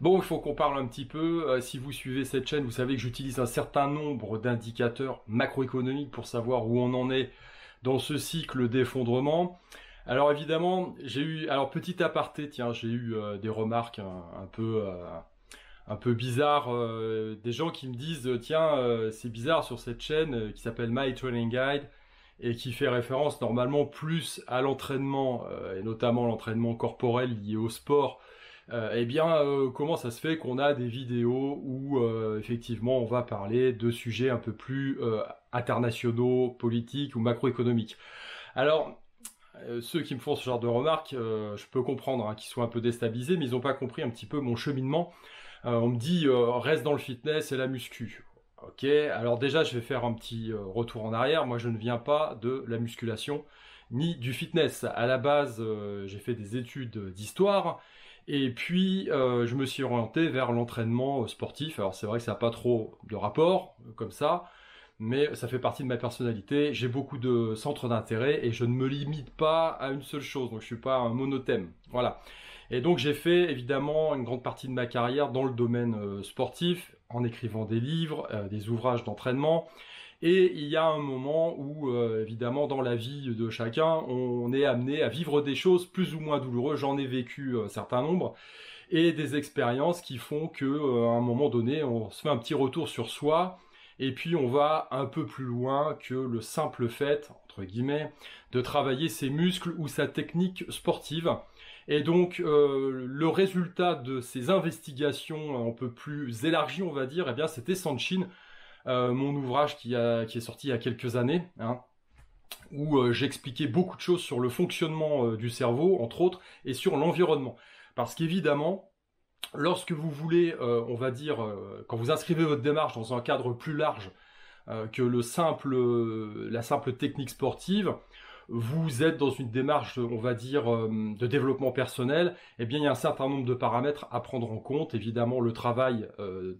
Bon, il faut qu'on parle un petit peu. Si vous suivez cette chaîne, vous savez que j'utilise un certain nombre d'indicateurs macroéconomiques pour savoir où on en est dans ce cycle d'effondrement. Alors évidemment, alors petit aparté, tiens, j'ai eu des remarques un peu bizarres, des gens qui me disent, tiens, c'est bizarre sur cette chaîne qui s'appelle My Training Guide et qui fait référence normalement plus à l'entraînement et notamment l'entraînement corporel lié au sport. Comment ça se fait qu'on a des vidéos où effectivement on va parler de sujets un peu plus internationaux, politiques ou macroéconomiques. Alors, ceux qui me font ce genre de remarques, je peux comprendre qu'ils soient un peu déstabilisés, mais ils n'ont pas compris un petit peu mon cheminement. On me dit reste dans le fitness et la muscu. Ok, alors déjà je vais faire un petit retour en arrière. Moi je ne viens pas de la musculation ni du fitness. À la base, j'ai fait des études d'histoire et puis je me suis orienté vers l'entraînement sportif. Alors c'est vrai que ça n'a pas trop de rapport comme ça, mais ça fait partie de ma personnalité. J'ai beaucoup de centres d'intérêt et je ne me limite pas à une seule chose. Donc je suis pas un monothème. Voilà. Et donc j'ai fait évidemment une grande partie de ma carrière dans le domaine sportif, en écrivant des livres, des ouvrages d'entraînement. Et il y a un moment où, évidemment, dans la vie de chacun, on est amené à vivre des choses plus ou moins douloureuses. J'en ai vécu un certain nombre. Et des expériences qui font que, à un moment donné, on se fait un petit retour sur soi. Et puis on va un peu plus loin que le simple fait, entre guillemets, de travailler ses muscles ou sa technique sportive. Et donc le résultat de ces investigations un peu plus élargies, on va dire, eh bien c'était Sanshin, mon ouvrage qui est sorti il y a quelques années, hein, où j'expliquais beaucoup de choses sur le fonctionnement du cerveau, entre autres, et sur l'environnement. Parce qu'évidemment, lorsque vous voulez, on va dire, quand vous inscrivez votre démarche dans un cadre plus large que la simple technique sportive, vous êtes dans une démarche, on va dire, de développement personnel, eh bien, il y a un certain nombre de paramètres à prendre en compte. Évidemment, le travail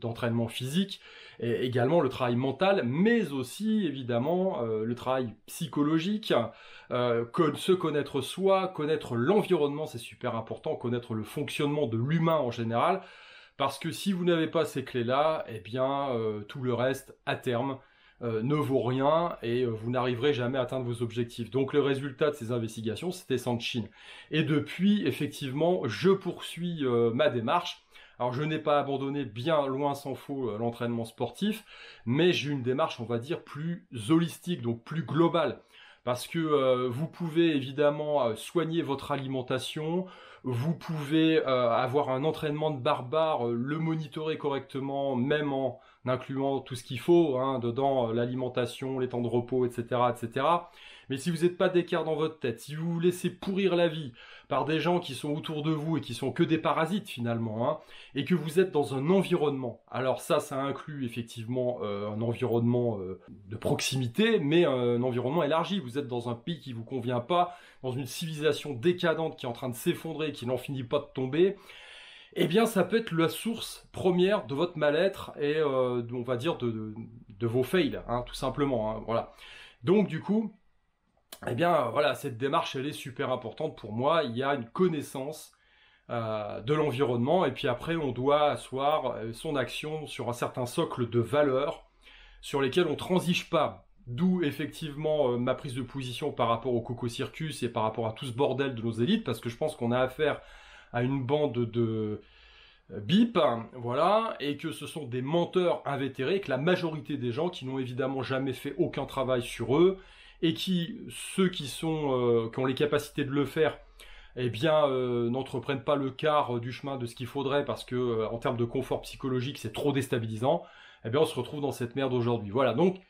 d'entraînement physique, et également le travail mental, mais aussi, évidemment, le travail psychologique, se connaître soi, connaître l'environnement, c'est super important, connaître le fonctionnement de l'humain en général, parce que si vous n'avez pas ces clés-là, eh bien, tout le reste, à terme, ne vaut rien et vous n'arriverez jamais à atteindre vos objectifs. Donc le résultat de ces investigations, c'était Sanshin. Et depuis, effectivement, je poursuis ma démarche. Alors je n'ai pas abandonné, bien loin s'en faut, l'entraînement sportif, mais j'ai une démarche, on va dire, plus holistique, donc plus globale. Parce que vous pouvez évidemment soigner votre alimentation, vous pouvez avoir un entraînement de barbare, le monitorer correctement, même en incluant tout ce qu'il faut, hein, dedans l'alimentation, les temps de repos, etc., etc. Mais si vous n'êtes pas d'écart dans votre tête, si vous vous laissez pourrir la vie par des gens qui sont autour de vous et qui sont que des parasites finalement, hein, et que vous êtes dans un environnement, alors ça inclut effectivement un environnement de proximité, mais un environnement élargi. Vous êtes dans un pays qui vous convient pas, dans une civilisation décadente qui est en train de s'effondrer, qui n'en finit pas de tomber, eh bien, ça peut être la source première de votre mal-être et, on va dire, de vos fails, hein, tout simplement. Hein, voilà. Donc, du coup, eh bien, voilà, cette démarche, elle est super importante pour moi. Il y a une connaissance de l'environnement et puis après, on doit asseoir son action sur un certain socle de valeurs sur lesquelles on transige pas. D'où effectivement ma prise de position par rapport au Coco Circus et par rapport à tout ce bordel de nos élites, parce que je pense qu'on a affaire à une bande de bip, voilà, et que ce sont des menteurs invétérés, que la majorité des gens qui n'ont évidemment jamais fait aucun travail sur eux, et ceux qui ont les capacités de le faire, eh bien, n'entreprennent pas le quart du chemin de ce qu'il faudrait, parce que en termes de confort psychologique, c'est trop déstabilisant, eh bien, on se retrouve dans cette merde aujourd'hui. Voilà, donc,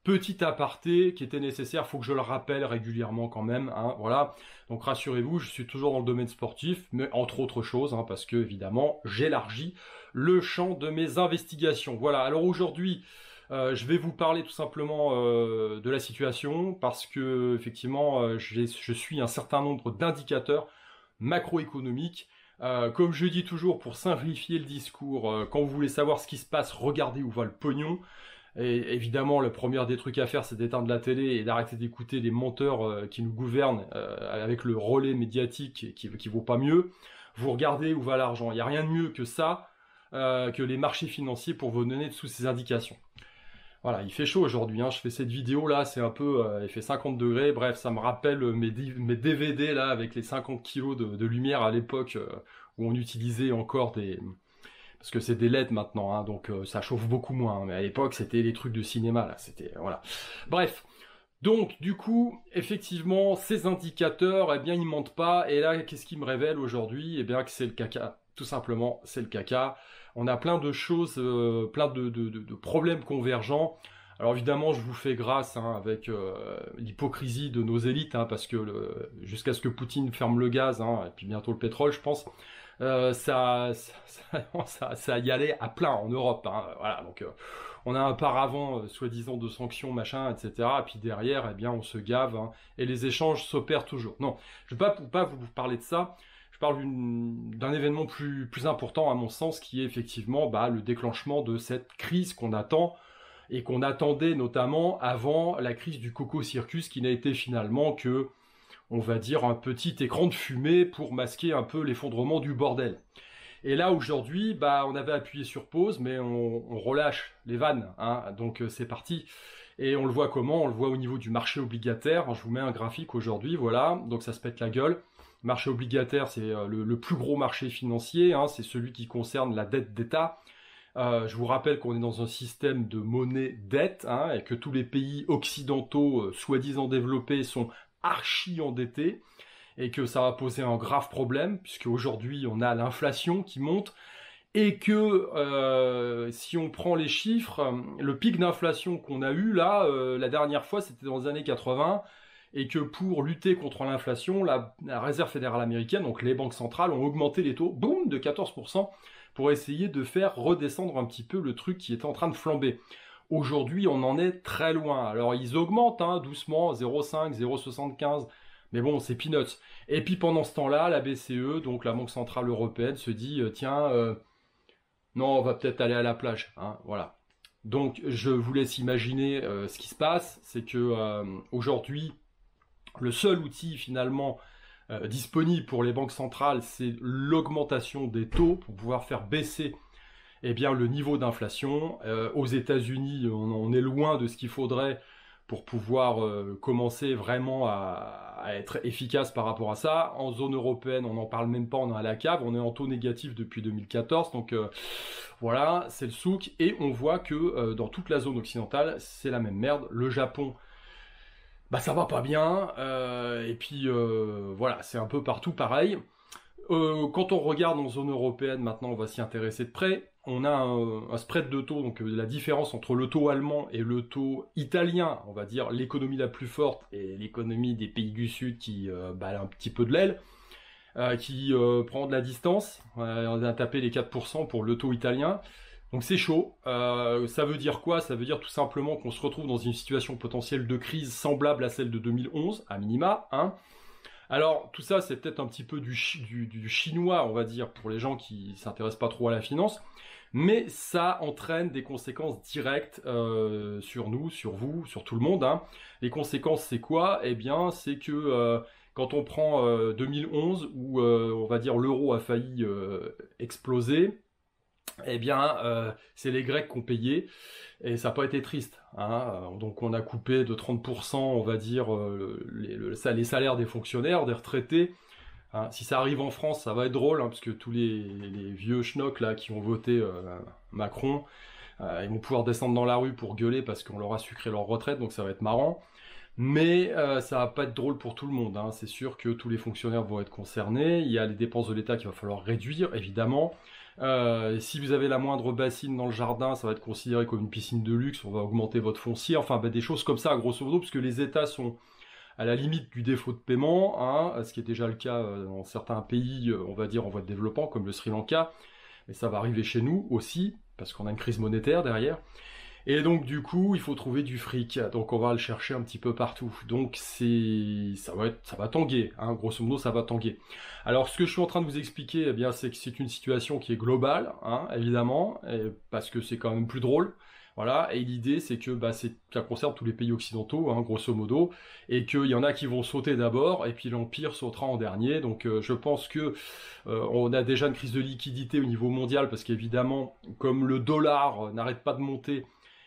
petit aparté qui était nécessaire, faut que je le rappelle régulièrement quand même, hein, voilà. Donc rassurez-vous, je suis toujours dans le domaine sportif, mais entre autres choses, hein, parce que évidemment, j'élargis le champ de mes investigations. Voilà, alors aujourd'hui, je vais vous parler tout simplement de la situation, parce que effectivement, je suis un certain nombre d'indicateurs macroéconomiques. Comme je dis toujours, pour simplifier le discours, quand vous voulez savoir ce qui se passe, regardez où va le pognon. Et évidemment, le premier des trucs à faire, c'est d'éteindre la télé et d'arrêter d'écouter les menteurs qui nous gouvernent avec le relais médiatique qui vaut pas mieux. Vous regardez où va l'argent. Il n'y a rien de mieux que ça que les marchés financiers pour vous donner sous ces indications. Voilà, il fait chaud aujourd'hui, hein. Je fais cette vidéo là, c'est un peu, il fait 50 degrés, bref, ça me rappelle mes DVD là, avec les 50 kilos de lumière à l'époque, où on utilisait encore des... Parce que c'est des LED maintenant, hein, donc ça chauffe beaucoup moins, hein. Mais à l'époque, c'était les trucs de cinéma, là, c'était... Voilà. Bref, donc, du coup, effectivement, ces indicateurs, eh bien, ils mentent pas, et là, qu'est-ce qu'ils me révèlent aujourd'hui? Eh bien, que c'est le caca. Tout simplement, c'est le caca. On a plein de choses, plein de problèmes convergents. Alors évidemment, je vous fais grâce, hein, avec l'hypocrisie de nos élites, hein, parce que jusqu'à ce que Poutine ferme le gaz, hein, et puis bientôt le pétrole, je pense, ça y allait à plein en Europe, hein, voilà. Donc on a un paravent soi-disant de sanctions, machin, etc. Et puis derrière, eh bien, on se gave, hein, et les échanges s'opèrent toujours. Non, je ne vais pas vous parler de ça. Je parle d'un événement plus important à mon sens, qui est effectivement le déclenchement de cette crise qu'on attend et qu'on attendait notamment avant la crise du Coco Circus, qui n'a été finalement que, on va dire, un petit écran de fumée pour masquer un peu l'effondrement du bordel. Et là aujourd'hui, on avait appuyé sur pause, mais on relâche les vannes, hein, donc c'est parti. Et on le voit comment? On le voit au niveau du marché obligataire. Je vous mets un graphique aujourd'hui, voilà, donc ça se pète la gueule. Marché obligataire, c'est le plus gros marché financier, hein, c'est celui qui concerne la dette d'État. Je vous rappelle qu'on est dans un système de monnaie-dette, hein, et que tous les pays occidentaux, soi-disant développés, sont archi endettés, et que ça va poser un grave problème, puisque aujourd'hui on a l'inflation qui monte, et que si on prend les chiffres, le pic d'inflation qu'on a eu là, la dernière fois, c'était dans les années 80, et que pour lutter contre l'inflation, la Réserve fédérale américaine, donc les banques centrales, ont augmenté les taux, boum, de 14%, pour essayer de faire redescendre un petit peu le truc qui était en train de flamber. Aujourd'hui, on en est très loin. Alors, ils augmentent, hein, doucement, 0,5, 0,75, mais bon, c'est peanuts. Et puis, pendant ce temps-là, la BCE, donc la Banque Centrale Européenne, se dit, tiens, non, on va peut-être aller à la plage, hein, voilà. Donc, je vous laisse imaginer ce qui se passe, c'est que aujourd'hui, le seul outil finalement disponible pour les banques centrales, c'est l'augmentation des taux pour pouvoir faire baisser le niveau d'inflation. Aux États-Unis, on est loin de ce qu'il faudrait pour pouvoir commencer vraiment à être efficace par rapport à ça. En zone européenne, on n'en parle même pas, on est à la cave, on est en taux négatif depuis 2014, donc voilà, c'est le souk, et on voit que dans toute la zone occidentale, c'est la même merde. Le Japon, ça va pas bien, et puis voilà, c'est un peu partout pareil. Quand on regarde en zone européenne, maintenant on va s'y intéresser de près, on a un spread de taux, donc la différence entre le taux allemand et le taux italien, on va dire l'économie la plus forte et l'économie des pays du Sud qui a un petit peu de l'aile, qui prend de la distance, on a tapé les 4% pour le taux italien. Donc c'est chaud. Ça veut dire quoi? Ça veut dire tout simplement qu'on se retrouve dans une situation potentielle de crise semblable à celle de 2011, à minima, hein. Alors tout ça, c'est peut-être un petit peu du chinois, on va dire, pour les gens qui s'intéressent pas trop à la finance, mais ça entraîne des conséquences directes sur nous, sur vous, sur tout le monde, hein. Les conséquences, c'est quoi? Eh bien, c'est que quand on prend 2011, où on va dire l'euro a failli exploser, eh bien, c'est les Grecs qui ont payé, et ça n'a pas été triste, hein. Donc on a coupé de 30%, on va dire, les salaires des fonctionnaires, des retraités, hein. Si ça arrive en France, ça va être drôle, hein, parce que tous les vieux schnocks là, qui ont voté Macron, ils vont pouvoir descendre dans la rue pour gueuler parce qu'on leur a sucré leur retraite, donc ça va être marrant. Mais ça va pas être drôle pour tout le monde, hein. C'est sûr que tous les fonctionnaires vont être concernés. Il y a les dépenses de l'État qu'il va falloir réduire, évidemment. Si vous avez la moindre bassine dans le jardin, ça va être considéré comme une piscine de luxe, on va augmenter votre foncier, enfin des choses comme ça, grosso modo, puisque les États sont à la limite du défaut de paiement, hein, ce qui est déjà le cas dans certains pays, on va dire, en voie de développement, comme le Sri Lanka, mais ça va arriver chez nous aussi, parce qu'on a une crise monétaire derrière. Et donc du coup, il faut trouver du fric, donc on va le chercher un petit peu partout. Donc ça va tanguer, hein, grosso modo ça va tanguer. Alors ce que je suis en train de vous expliquer, c'est que c'est une situation qui est globale, hein, évidemment, parce que c'est quand même plus drôle. Voilà, et l'idée c'est que ça concerne tous les pays occidentaux, hein, grosso modo, et qu'il y en a qui vont sauter d'abord, et puis l'Empire sautera en dernier. Donc je pense que on a déjà une crise de liquidité au niveau mondial, parce qu'évidemment, comme le dollar n'arrête pas de monter,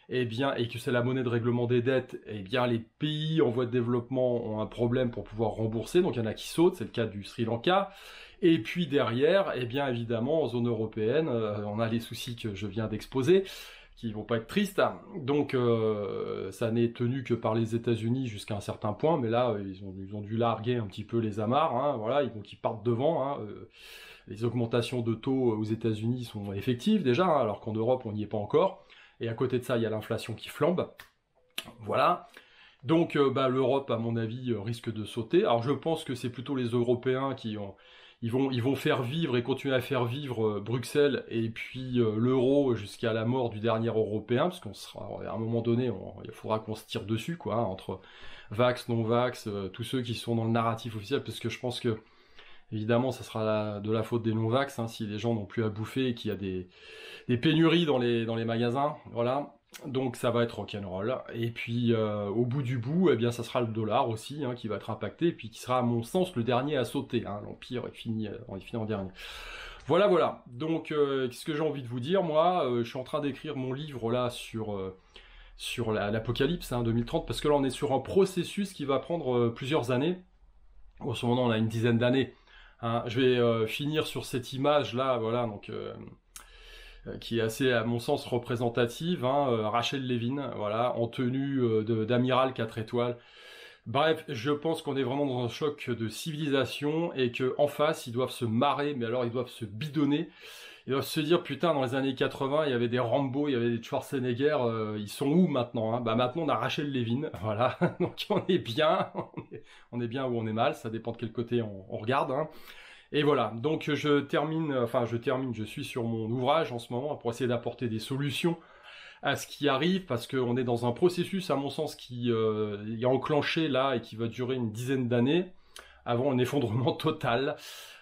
eh bien, et que c'est la monnaie de règlement des dettes, eh bien les pays en voie de développement ont un problème pour pouvoir rembourser, donc il y en a qui sautent, c'est le cas du Sri Lanka. Et puis derrière, eh bien évidemment, en zone européenne, on a les soucis que je viens d'exposer, qui vont pas être tristes. Donc ça n'est tenu que par les États-Unis jusqu'à un certain point, mais là ils ont dû larguer un petit peu les amarres, hein, voilà, donc ils partent devant. Hein, les augmentations de taux aux États-Unis sont effectives déjà, hein, alors qu'en Europe on n'y est pas encore. Et à côté de ça, il y a l'inflation qui flambe. Voilà. Donc l'Europe, à mon avis, risque de sauter. Alors je pense que c'est plutôt les Européens ils vont faire vivre et continuer à faire vivre Bruxelles et puis l'euro jusqu'à la mort du dernier Européen, parce qu'on sera à un moment donné, il faudra qu'on se tire dessus, quoi, hein, entre vax, non-vax, tous ceux qui sont dans le narratif officiel, parce que je pense que évidemment, ça sera de la faute des non-vax, hein, si les gens n'ont plus à bouffer et qu'il y a des pénuries dans les magasins, voilà. Donc ça va être rock'n'roll. Et puis au bout du bout, eh bien ça sera le dollar aussi, hein, qui va être impacté, et puis qui sera à mon sens le dernier à sauter. Hein. L'Empire est fini en dernier. Voilà, voilà. Donc qu'est-ce que j'ai envie de vous dire, moi je suis en train d'écrire mon livre là sur l'apocalypse, hein, 2030, parce que là on est sur un processus qui va prendre plusieurs années. En ce moment on a une dizaine d'années. Hein. Je vais finir sur cette image là, voilà, donc qui est assez, à mon sens, représentative, hein, Rachel Levine, voilà, en tenue d'amiral 4 étoiles. Bref, je pense qu'on est vraiment dans un choc de civilisation et que en face, ils doivent se marrer, mais alors ils doivent se bidonner. Ils doivent se dire, putain, dans les années 80, il y avait des Rambo, il y avait des Schwarzenegger, ils sont où maintenant, hein? Bah maintenant, on a Rachel Levine, voilà. Donc on est bien, on est bien ou on est mal, ça dépend de quel côté on regarde, hein. Et voilà, donc je suis sur mon ouvrage en ce moment pour essayer d'apporter des solutions à ce qui arrive, parce qu'on est dans un processus, à mon sens, qui est enclenché là et qui va durer une dizaine d'années avant un effondrement total.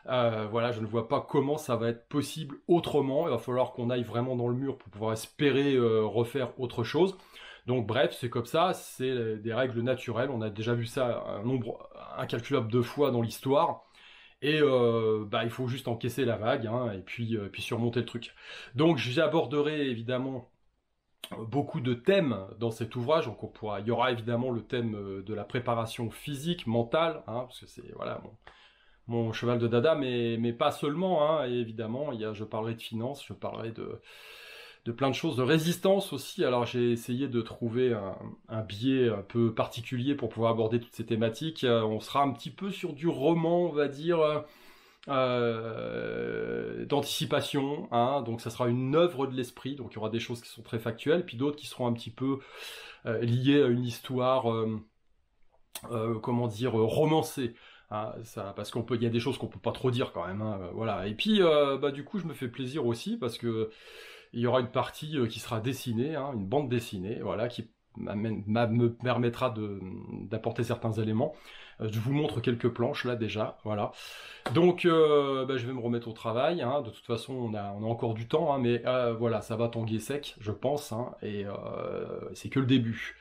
Voilà, je ne vois pas comment ça va être possible autrement. Il va falloir qu'on aille vraiment dans le mur pour pouvoir espérer refaire autre chose. Donc bref, c'est comme ça, c'est des règles naturelles. On a déjà vu ça un nombre incalculable de fois dans l'histoire. Et il faut juste encaisser la vague, hein, et puis surmonter le truc. Donc j'aborderai évidemment beaucoup de thèmes dans cet ouvrage. Donc il y aura évidemment le thème de la préparation physique, mentale, hein, parce que c'est voilà mon cheval de dada, mais pas seulement, hein, et évidemment je parlerai de finances, je parlerai de plein de choses, de résistance aussi. Alors j'ai essayé de trouver un biais un peu particulier pour pouvoir aborder toutes ces thématiques. On sera un petit peu sur du roman, on va dire, d'anticipation, hein. Donc ça sera une œuvre de l'esprit, donc il y aura des choses qui sont très factuelles, puis d'autres qui seront un petit peu liées à une histoire, comment dire, romancée. Ah, ça, parce il y a des choses qu'on peut pas trop dire quand même, hein, voilà. Et puis, du coup, je me fais plaisir aussi parce que il y aura une partie qui sera dessinée, hein, une bande dessinée, voilà, qui me permettra d'apporter certains éléments. Je vous montre quelques planches là déjà, voilà. Donc, je vais me remettre au travail. Hein. De toute façon, on a encore du temps, hein, mais voilà, ça va tanguer sec, je pense, hein, et c'est que le début.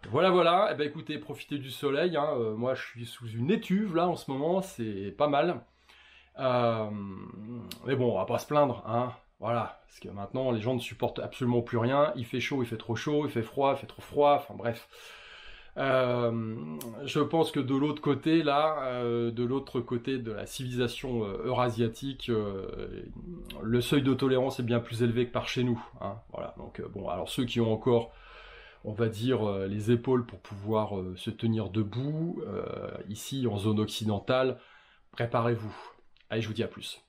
Voilà, voilà. Eh ben, écoutez, profitez du soleil. Hein. Moi, je suis sous une étuve là en ce moment, c'est pas mal. Mais bon, on va pas se plaindre, hein. Voilà, parce que maintenant, les gens ne supportent absolument plus rien. Il fait chaud, il fait trop chaud, il fait froid, il fait trop froid. Enfin bref. Je pense que de l'autre côté, là, de l'autre côté de la civilisation eurasiatique, le seuil de tolérance est bien plus élevé que par chez nous. Hein. Voilà. Donc bon, alors ceux qui ont encore, on va dire, les épaules pour pouvoir se tenir debout, ici en zone occidentale, préparez-vous. Allez, je vous dis à plus.